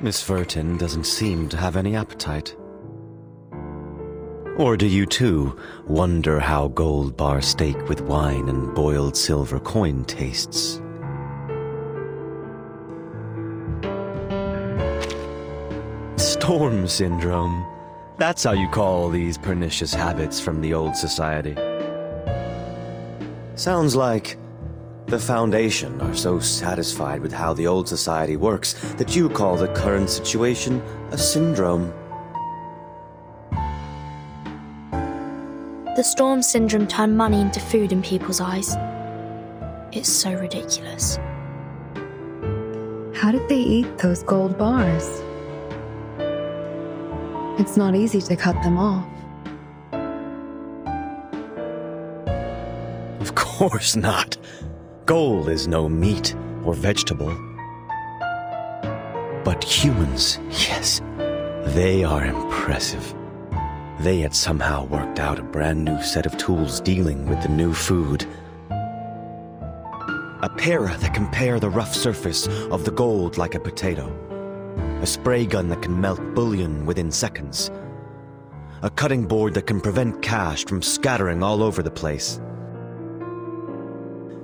Miss Vertin doesn't seem to have any appetite. Or do you too wonder how gold bar steak with wine and boiled silver coin tastes? Storm syndrome. That's how you call these pernicious habits from the old society. Sounds like the Foundation are so satisfied with how the old society works that you call the current situation a syndrome. The storm syndrome turned money into food in people's eyes. It's so ridiculous. How did they eat those gold bars? It's not easy to cut them off. Of course not. Gold is no meat or vegetable. But humans, yes, they are impressive. They had somehow worked out a brand new set of tools dealing with the new food. A para that can pare the rough surface of the gold like a potato. A spray gun that can melt bullion within seconds. A cutting board that can prevent cash from scattering all over the place.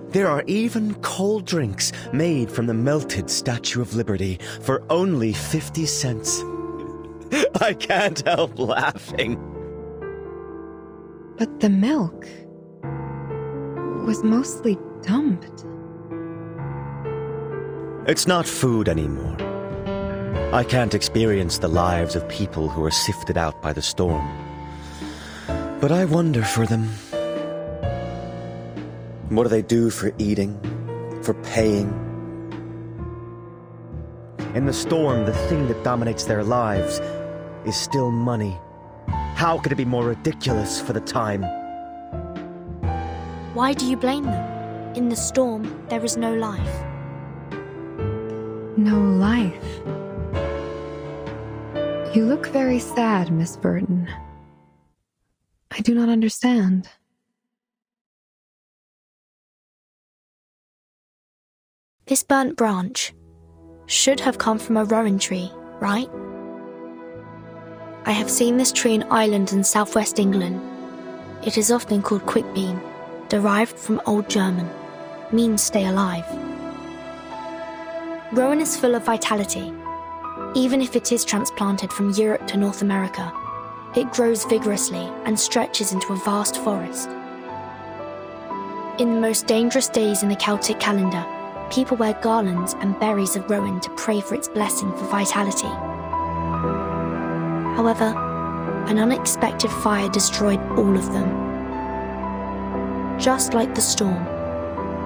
There are even cold drinks made from the melted Statue of Liberty for only 50 cents. I can't help laughing. But the milk was mostly dumped. It's not food anymore. I can't experience the lives of people who are sifted out by the storm. But I wonder for them. What do they do for eating, for paying? In the storm, the thing that dominates their lives is still money. How could it be more ridiculous for the time? Why do you blame them? In the storm, there is no life. No life. You look very sad, Miss Burton. I do not understand. This burnt branch should have come from a rowan tree, right? I have seen this tree in Ireland and southwest England. It is often called quickbeam, derived from Old German, means stay alive. Rowan is full of vitality. Even if it is transplanted from Europe to North America, it grows vigorously and stretches into a vast forest. In the most dangerous days in the Celtic calendar, people wear garlands and berries of rowan to pray for its blessing for vitality. However, an unexpected fire destroyed all of them. Just like the storm,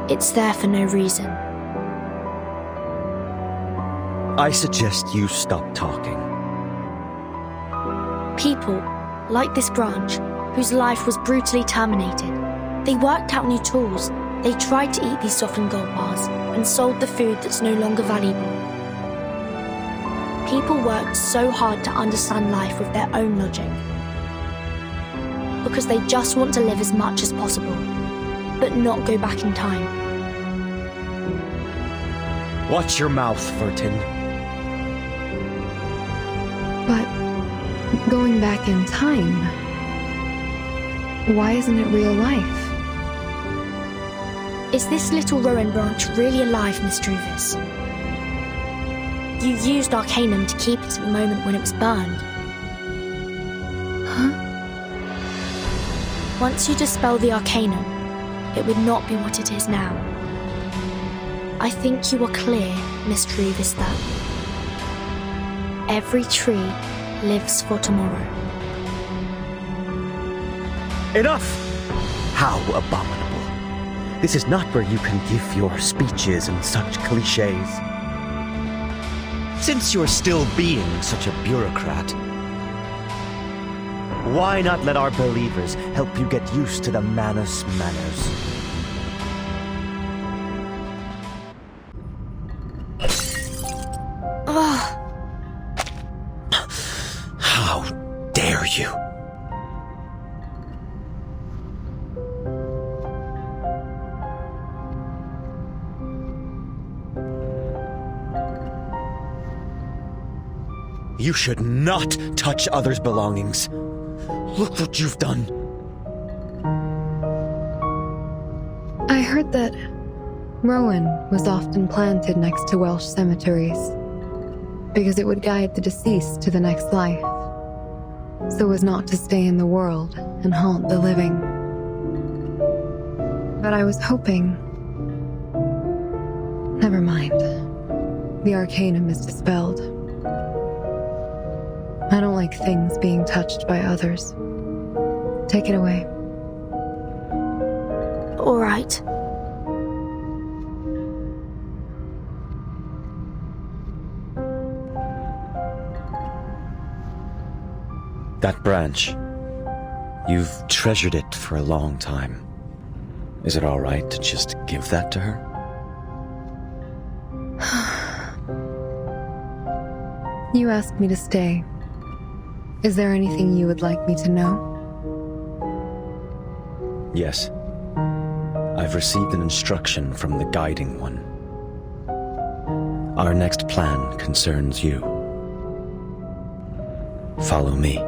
it's there for no reason. I suggest you stop talking. People, like this branch, whose life was brutally terminated, they worked out new tools. They tried to eat these softened gold bars and sold the food that's no longer valuable. People worked so hard to understand life with their own logic. Because they just want to live as much as possible, but not go back in time. Watch your mouth, Vertin. But going back in time, why isn't it real life? Is this little rowan branch really alive, Miss Druvis? You used Arcanum to keep it at the moment when it was burned. Huh? Once you dispel the Arcanum, it would not be what it is now. I think you are clear, Miss Druvis, that every tree lives for tomorrow. Enough! How abominable. This is not where you can give your speeches and such cliches. Since you're still being such a bureaucrat, why not let our believers help you get used to the Manus manners? Ugh. How dare you? You should not touch others' belongings. Look what you've done. I heard that rowan was often planted next to Welsh cemeteries because it would guide the deceased to the next life, so as not to stay in the world and haunt the living. But I was hoping... Never mind. The arcanum is dispelled. I don't like things being touched by others. Take it away. All right. That branch. You've treasured it for a long time. Is it all right to just give that to her? You asked me to stay. Is there anything you would like me to know? Yes. I've received an instruction from the Guiding One. Our next plan concerns you. Follow me.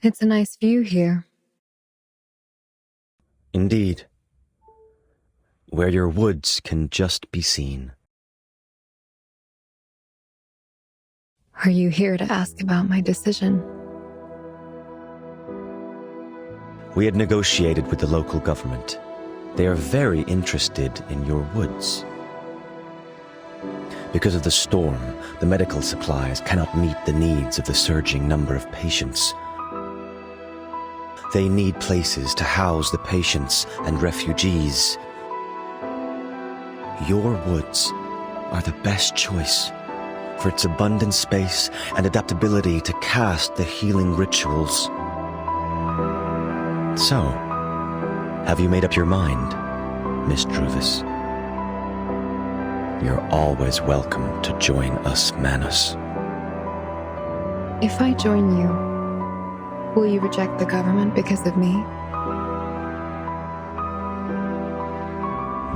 It's a nice view here. Indeed. Where your woods can just be seen. Are you here to ask about my decision? We had negotiated with the local government. They are very interested in your woods. Because of the storm, the medical supplies cannot meet the needs of the surging number of patients. They need places to house the patients and refugees. Your woods are the best choice for its abundant space and adaptability to cast the healing rituals. So, have you made up your mind, Miss Druvis? You're always welcome to join us, Manus. If I join you, will you reject the government because of me?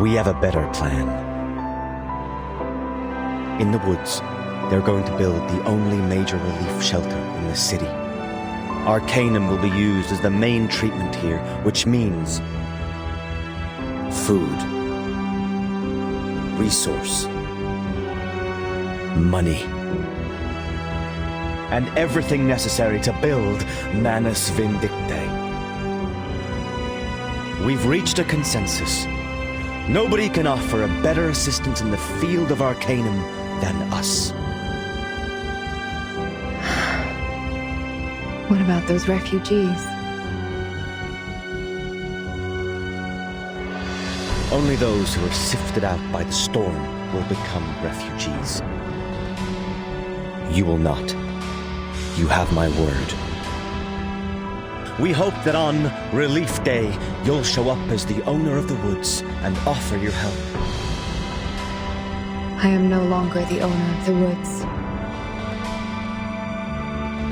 We have a better plan. In the woods, they're going to build the only major relief shelter in the city. Arcanum will be used as the main treatment here, which means food, resource, money, and everything necessary to build Manus Vindictae. We've reached a consensus. Nobody can offer a better assistance in the field of Arcanum than us. What about those refugees? Only those who are sifted out by the storm will become refugees. You will not. You have my word. We hope that on Relief Day, you'll show up as the owner of the woods and offer your help. I am no longer the owner of the woods.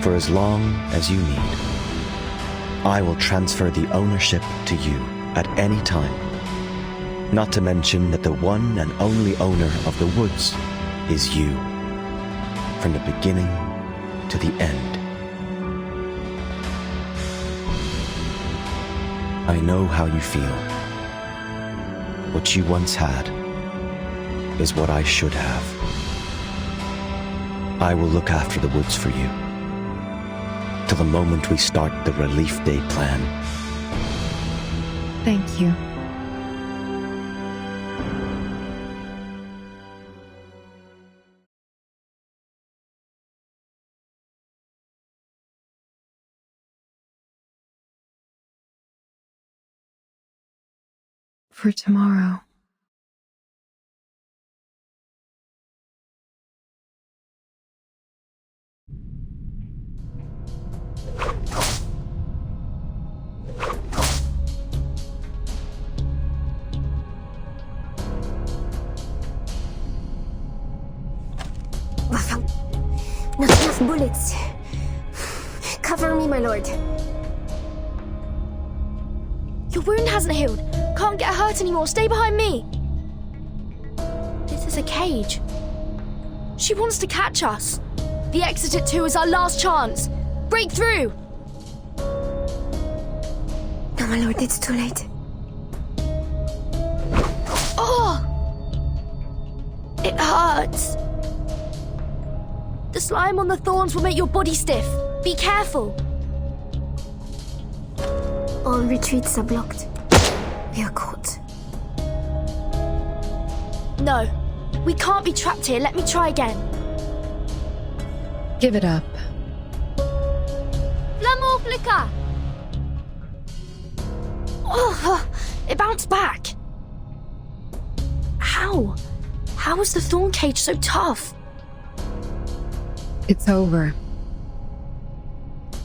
For as long as you need, I will transfer the ownership to you at any time. Not to mention that the one and only owner of the woods is you, from the beginning to the end. I know how you feel. What you once had is what I should have. I will look after the woods for you, till the moment we start the Relief Day plan. Thank you. For tomorrow. Bullets. Cover me, my lord. Your wound hasn't healed. Can't get hurt anymore. Stay behind me. This is a cage. She wants to catch us. The exit at 2 is our last chance. Break through. No, my lord, it's too late. Oh! It hurts. The slime on the thorns will make your body stiff. Be careful. All retreats are blocked. We are caught. No, we can't be trapped here. Let me try again. Give it up. Flammoflika! Oh, it bounced back. How? How is the thorn cage so tough? It's over.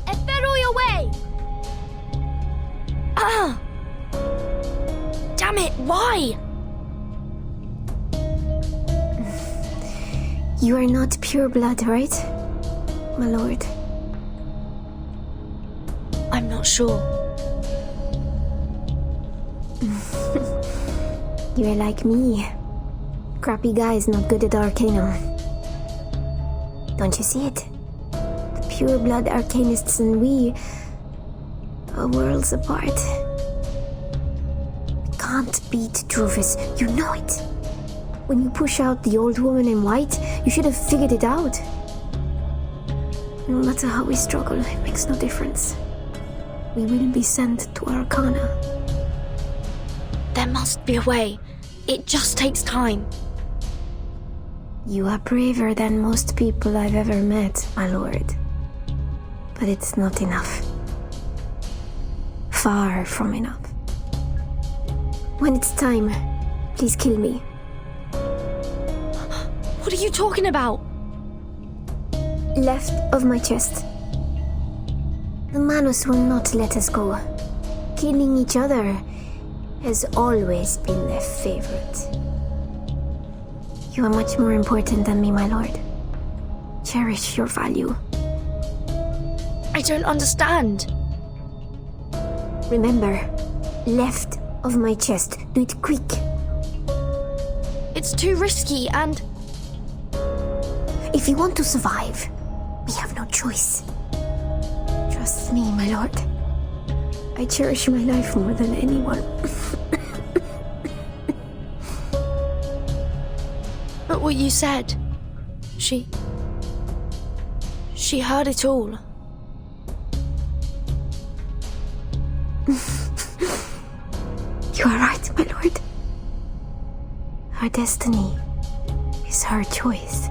Efero your way! Ah! Damn it, why? You are not pure blood, right? My lord. I'm not sure. You are like me. Crappy guys not good at Arcanum. Don't you see it? The pure blood arcanists and we are worlds apart. We can't beat Druvis, you know it. When you push out the old woman in white, you should have figured it out. No matter how we struggle, it makes no difference. We will be sent to Arcana. There must be a way. It just takes time. You are braver than most people I've ever met, my lord. But it's not enough. Far from enough. When it's time, please kill me. What are you talking about? Left of my chest. The Manus will not let us go. Killing each other has always been their favorite. You are much more important than me, my lord. Cherish your value. I don't understand. Remember, left of my chest. Do it quick. It's too risky and... If you want to survive, we have no choice. Trust me, my lord. I cherish my life more than anyone. But what you said... She heard it all. You are right, my lord. Her destiny is her choice.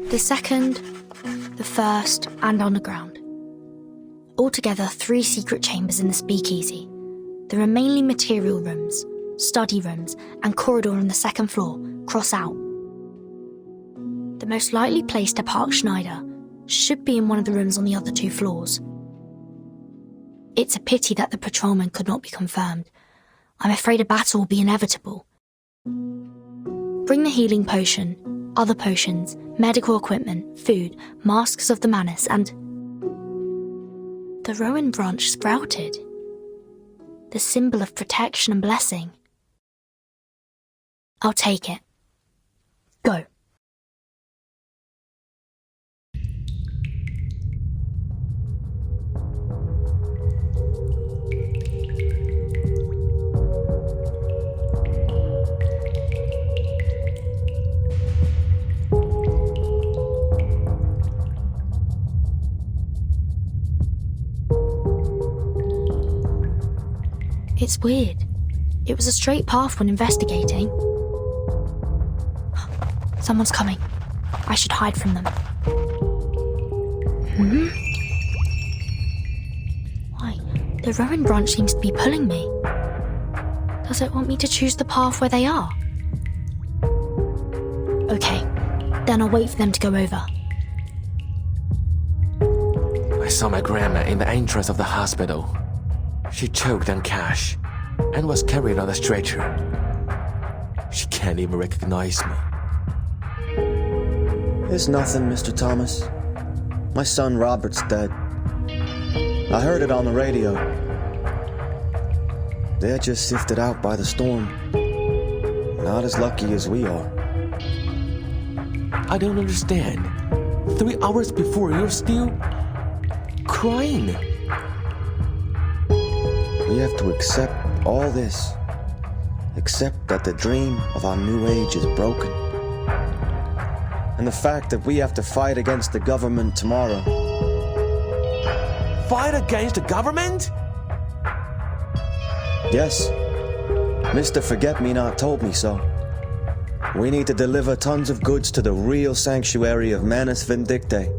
The second, the first, and underground. Altogether 3 secret chambers in the speakeasy. There are mainly material rooms, study rooms, and corridor on the 2nd floor, cross out. The most likely place to park Schneider should be in one of the rooms on the other 2 floors. It's a pity that the patrolman could not be confirmed. I'm afraid a battle will be inevitable. Bring the healing potion, other potions, medical equipment, food, masks of the Manus, and... The rowan branch sprouted. The symbol of protection and blessing. I'll take it. Go. It's weird. It was a straight path when investigating. Someone's coming. I should hide from them. Why? The rowan branch seems to be pulling me. Does it want me to choose the path where they are? Okay, then I'll wait for them to go over. I saw my grandma in the entrance of the hospital. She choked on cash and was carried on a stretcher. She can't even recognize me. It's nothing, Mr. Thomas. My son Robert's dead. I heard it on the radio. They're just sifted out by the storm. Not as lucky as we are. I don't understand. 3 hours before, you're still crying. We have to accept all this. Accept that the dream of our new age is broken. And the fact that we have to fight against the government tomorrow. Fight against the government? Yes. Mr. Forget-Me-Not told me so. We need to deliver tons of goods to the real sanctuary of Manus Vindictae.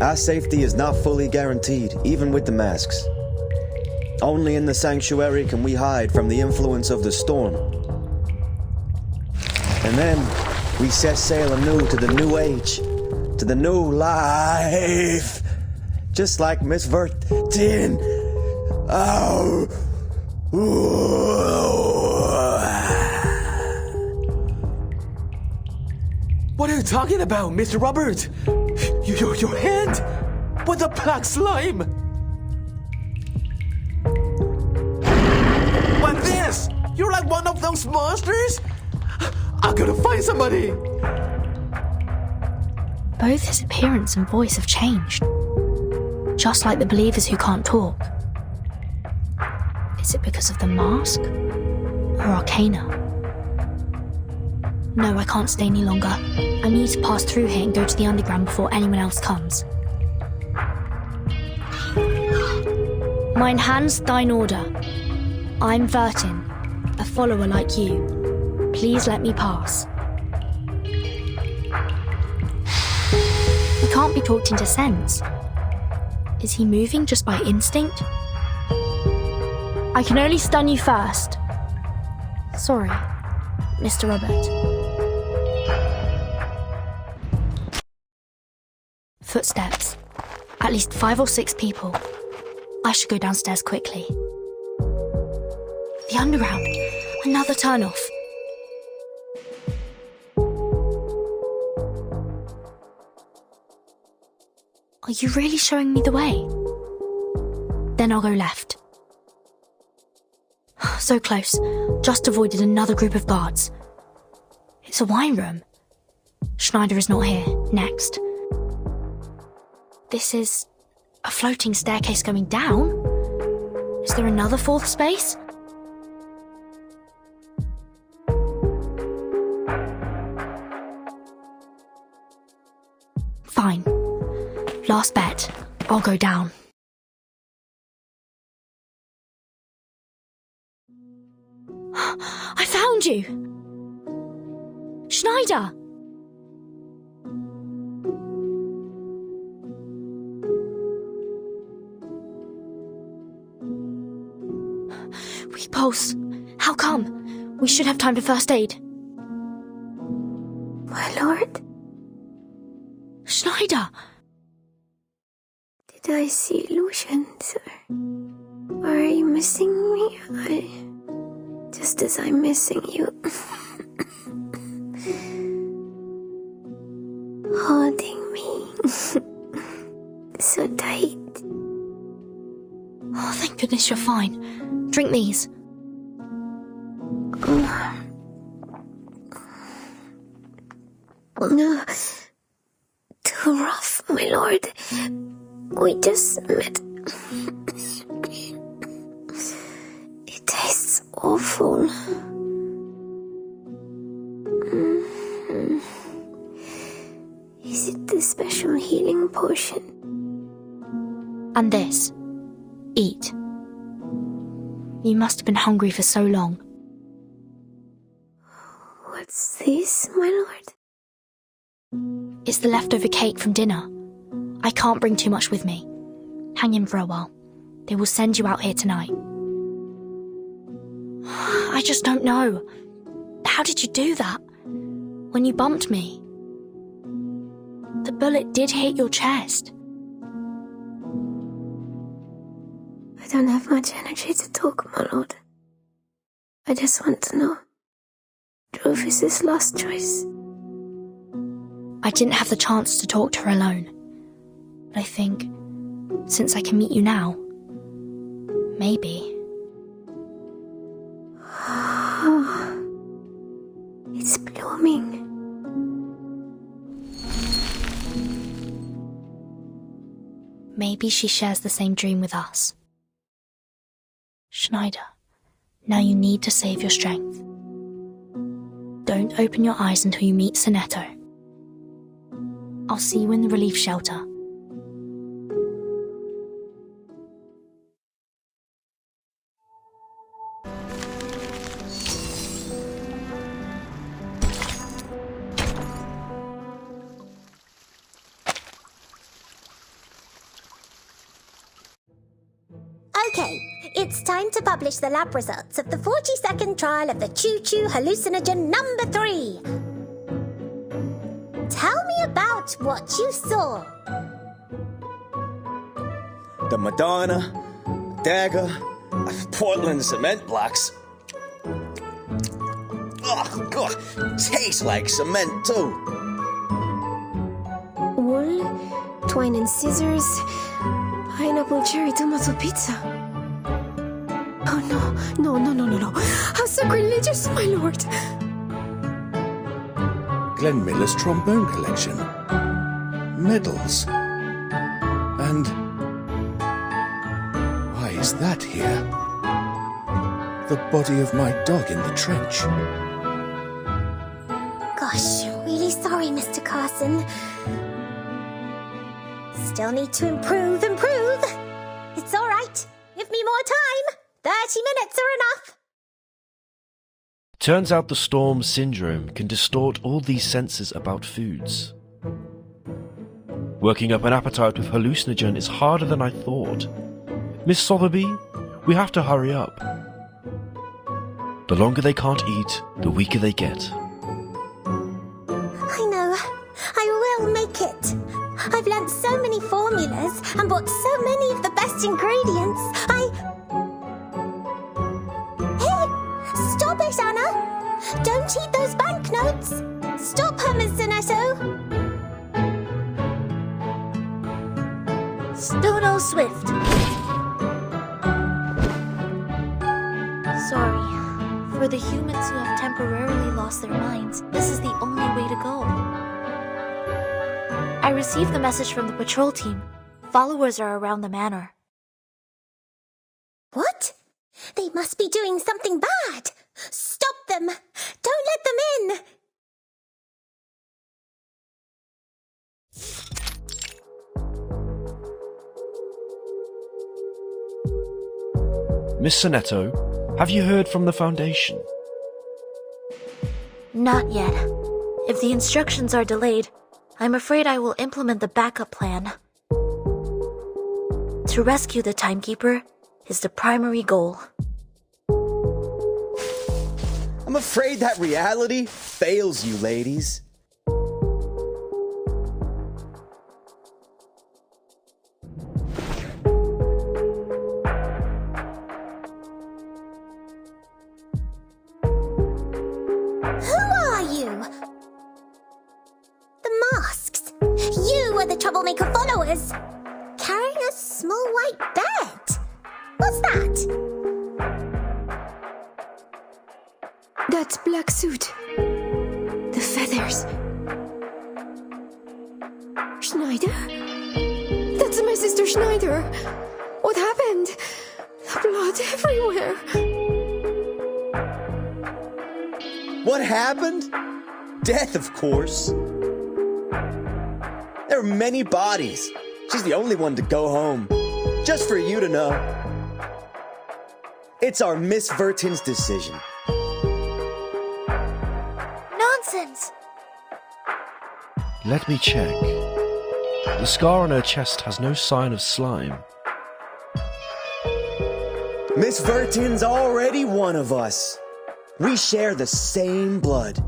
Our safety is not fully guaranteed, even with the masks. Only in the sanctuary can we hide from the influence of the storm. And then we set sail anew to the new age, to the new life. Just like Miss Vertin. Oh. What are you talking about, Mr. Robert? Your hand? What the black slime? What this? You're like one of those monsters? I gotta find somebody. Both his appearance and voice have changed. Just like the believers who can't talk. Is it because of the mask? Or Arcana? No, I can't stay any longer. I need to pass through here and go to the underground before anyone else comes. Mein Hans, dein Order. I'm Vertin, a follower like you. Please let me pass. He can't be talked into sense. Is he moving just by instinct? I can only stun you first. Sorry, Mr. Robert. Footsteps. At least 5 or 6 people. I should go downstairs quickly. The underground. Another turn-off. Are you really showing me the way? Then I'll go left. So close. Just avoided another group of guards. It's a wine room. Schneider is not here. Next. This is a floating staircase going down? Is there another 4th space? Fine. Last bet. I'll go down. I found you! Schneider! We pulse. How come? We should have time for first aid. My lord? Schneider! Did I see illusions? Or are you missing me? Just as I'm missing you. Holding me. So tight. Oh, thank goodness you're fine. Drink these. No. Too rough, my lord. We just met. It tastes awful. Is it the special healing potion? And this. Eat. You must have been hungry for so long. What's this, my lord? It's the leftover cake from dinner. I can't bring too much with me. Hang in for a while. They will send you out here tonight. I just don't know. How did you do that? when you bumped me. The bullet did hit your chest. I don't have much energy to talk, my lord. I just want to know. Drove is his last choice. I didn't have the chance to talk to her alone. But I think, since I can meet you now, maybe. It's blooming. Maybe she shares the same dream with us. Schneider, now you need to save your strength. Don't open your eyes until you meet Sonetto. I'll see you in the relief shelter. Okay, it's time to publish the lab results of the 40-second trial of the choo-choo hallucinogen number 3. Tell me about what you saw. The Madonna, dagger, Portland cement blocks. Oh, God, tastes like cement too. Wool, twine and scissors, pineapple cherry tomato pizza. Oh no. How sacrilegious, my lord. Glenn Miller's trombone collection. Medals. And why is that here? The body of my dog in the trench. Gosh, really sorry, Mr. Carson. Still need to improve. It's all right. Give me more time. 30 minutes are enough. Turns out the storm syndrome can distort all these senses about foods. Working up an appetite with hallucinogen is harder than I thought. Miss Sotheby, we have to hurry up. The longer they can't eat, the weaker they get. I know. I will make it. I've learnt so many formulas and bought so many of the best ingredients. Hey! Stop it, Anna! Don't eat those banknotes! Stop her, Miss Sonetto! Stono Swift. Sorry. For the humans who have temporarily lost their minds, this is the only way to go. I received the message from the patrol team. Followers are around the manor. What? They must be doing something bad! Stop them! Don't let them in! Miss Sonetto, have you heard from the Foundation? Not yet. If the instructions are delayed, I'm afraid I will implement the backup plan. To rescue the timekeeper is the primary goal. I'm afraid that reality fails you, ladies. The troublemaker followers carrying a small white bed. What's that? That black suit. The feathers. Schneider? That's my sister Schneider. What happened? Blood everywhere. What happened? Death, of course. There are many bodies. She's the only one to go home. Just for you to know. It's our Miss Vertin's decision. Nonsense! Let me check. The scar on her chest has no sign of slime. Miss Vertin's already one of us. We share the same blood.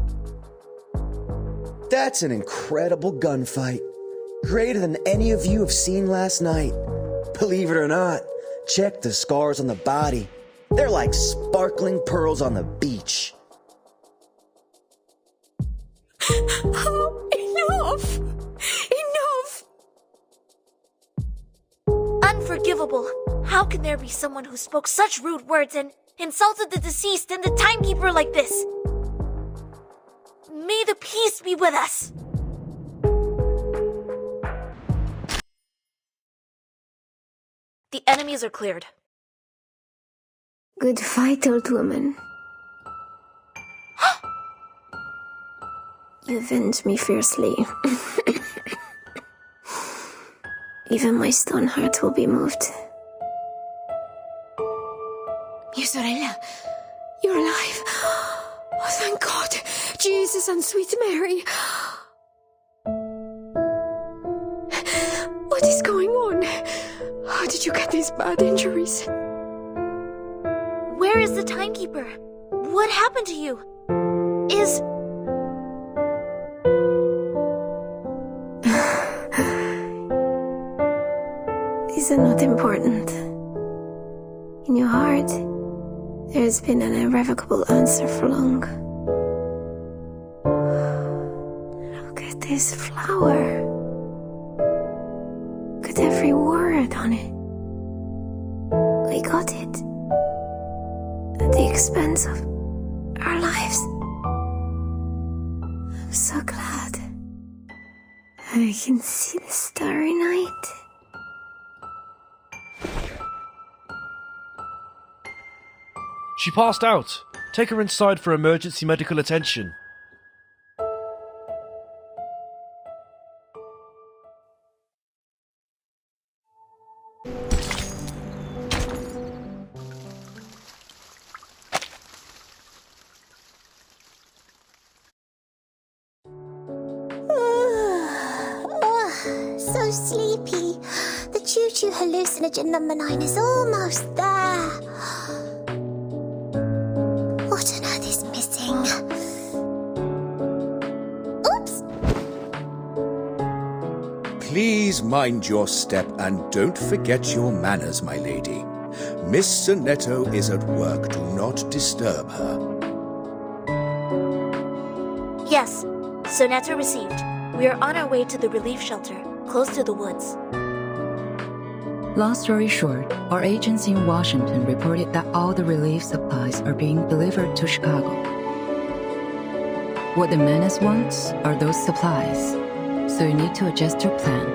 That's an incredible gunfight. Greater than any of you have seen last night. Believe it or not, check the scars on the body. They're like sparkling pearls on the beach. Oh, enough! Enough! Unforgivable. How can there be someone who spoke such rude words and insulted the deceased and the timekeeper like this? May the peace be with us. The enemies are cleared. Good fight, old woman. You avenged me fiercely. Even my stone heart will be moved. Mia sorella, you're alive. Oh, thank God. Jesus and sweet Mary. What is going on? How did you get these bad injuries? Where is the timekeeper? What happened to you? Is These are not important. In your heart, there has been an irrevocable answer for long. Look at this flower. Look at every word on it. We got it. At the expense of our lives. I'm so glad. I can see the starry night. She passed out. Take her inside for emergency medical attention. So sleepy. The choo-choo hallucinogen number 9 is almost there. What on earth is missing? Oops! Please mind your step and don't forget your manners, my lady. Miss Sonetto is at work. Do not disturb her. yes, Sonetta received. We are on our way to the relief shelter, close to the woods. Long story short, our agents in Washington reported that all the relief supplies are being delivered to Chicago. What the menace wants are those supplies, so you need to adjust your plan.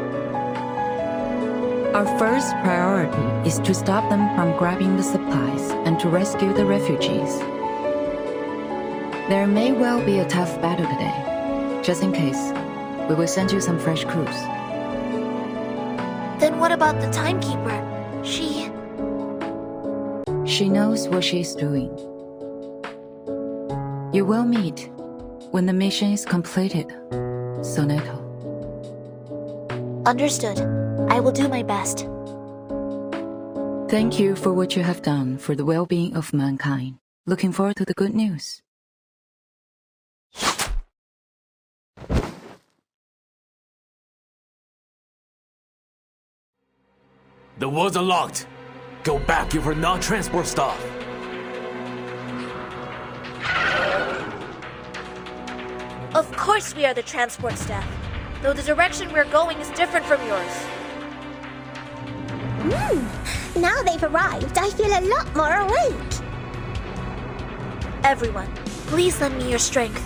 Our first priority is to stop them from grabbing the supplies and to rescue the refugees. There may well be a tough battle today. Just in case, we will send you some fresh crews. Then what about the timekeeper? She knows what she's doing. You will meet when the mission is completed, Sonetto. Understood. I will do my best. Thank you for what you have done for the well-being of mankind. Looking forward to the good news. The woods are locked. Go back, give her non-transport stuff. Of course we are the transport staff, though the direction we're going is different from yours. Now they've arrived, I feel a lot more awake. Everyone, please lend me your strength.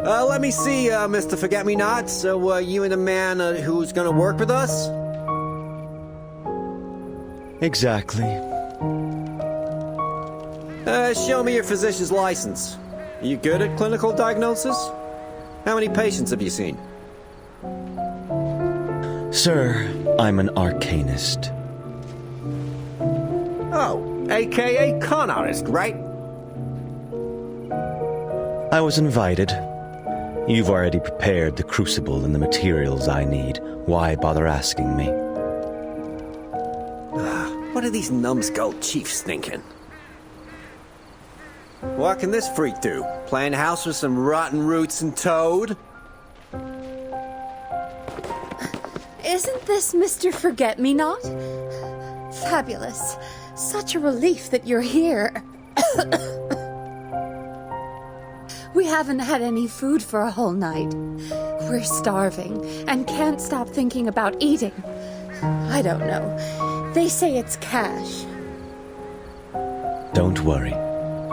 Let me see, Mr. Forget-Me-Not. So, you and the man who's gonna work with us? Exactly. Show me your physician's license. Are you good at clinical diagnosis? How many patients have you seen? Sir, I'm an arcanist. aka con artist, right? I was invited. You've already prepared the crucible and the materials I need. Why bother asking me? What are these numbskull chiefs thinking? What can this freak do? Playing house with some rotten roots and toad? Isn't this Mr. Forget-Me-Not? Fabulous. Such a relief that you're here. We haven't had any food for a whole night. We're starving and can't stop thinking about eating. I don't know. They say it's cash. Don't worry.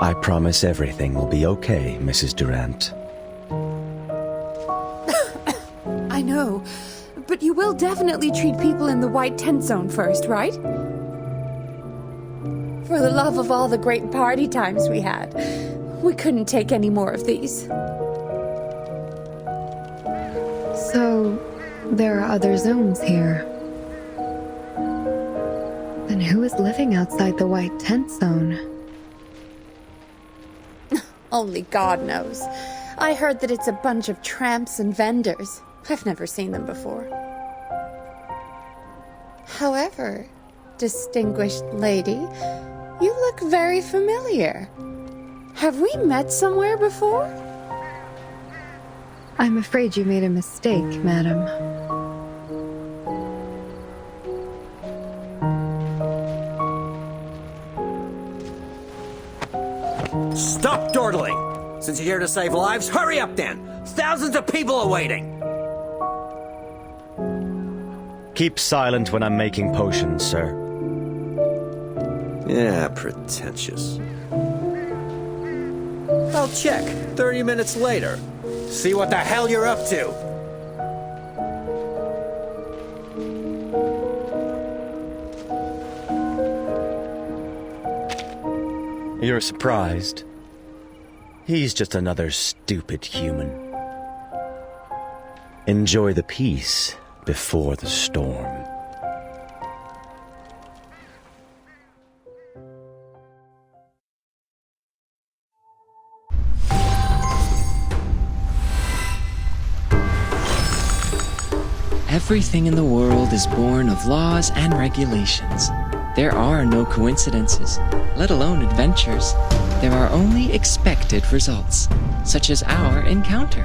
I promise everything will be okay, Mrs. Durant. I know, but you will definitely treat people in the white tent zone first, right? For the love of all the great party times we had, we couldn't take any more of these. So, there are other zones here. Then who is living outside the white tent zone? Only God knows. I heard that it's a bunch of tramps and vendors. I've never seen them before. However, distinguished lady, you look very familiar. Have we met somewhere before? I'm afraid you made a mistake, madam. Stop dawdling! Since you're here to save lives, hurry up then! Thousands of people are waiting! Keep silent when I'm making potions, sir. Yeah, pretentious. I'll check 30 minutes later. See what the hell you're up to. You're surprised? He's just another stupid human. Enjoy the peace before the storm. Everything in the world is born of laws and regulations. There are no coincidences, let alone adventures. There are only expected results, such as our encounter.